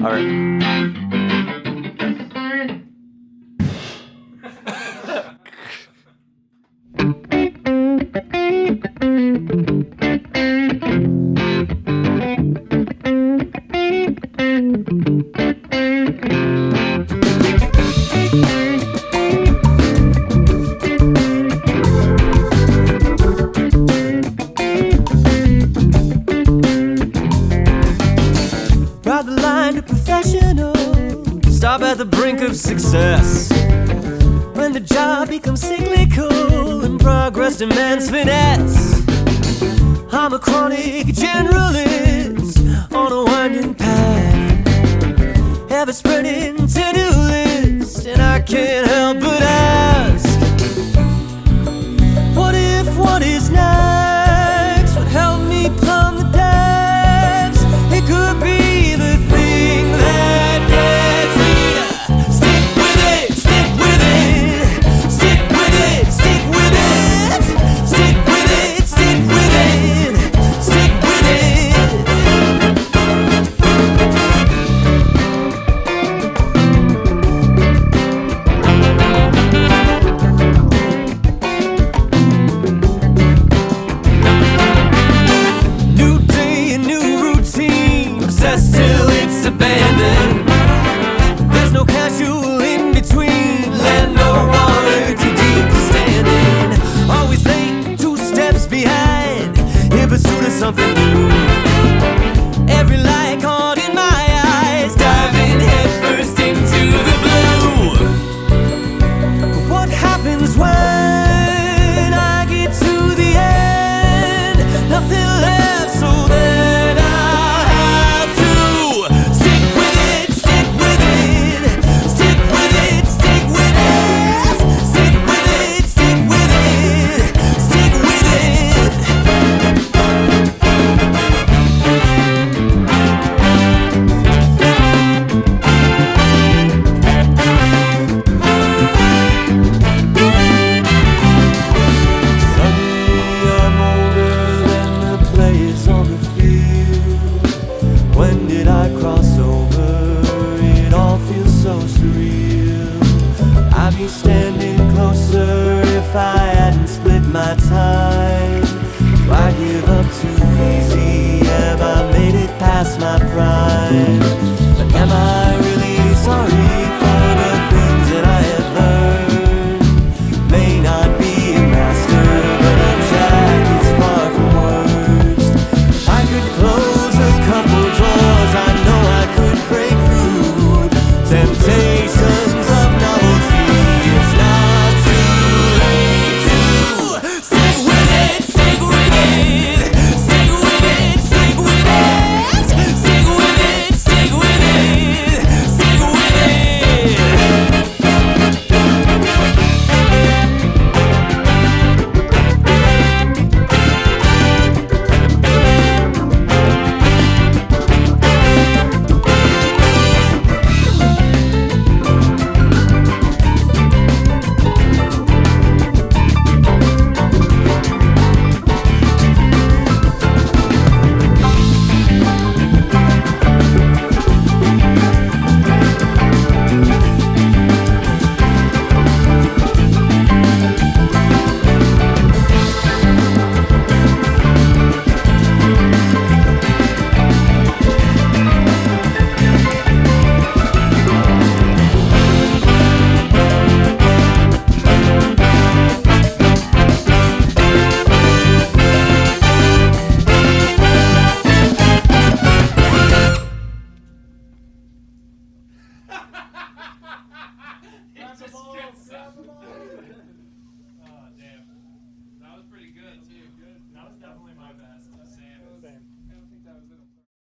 Ride the line to professional, stop at the brink of success. When the job becomes cyclical and progress demands finesse. I'm a chronic generalist on a winding path, ever spreading to-do list, and I can't help but ask, what if what is next would help me plumb the depths? It could be the thing that gets me to stick with it, stick with it, stick with it, stick with it, stick with it, stick with it, stick with it. New day, a new routine, obsessed till it's abandoned. There's no casual in between, land or water, too deep for standing. Always late, 2 steps behind, in pursuit of something new. Every light caught in my eyes, diving headfirst into the blue. But what happens when I get to the end? Nothing left, so then I'll have to stick with it, stick with it, stick with it, stick with it, stick with it, stick with it, stick with it. Suddenly I'm older than the players on the field. When did I cross over? It all feels so surreal. I be standing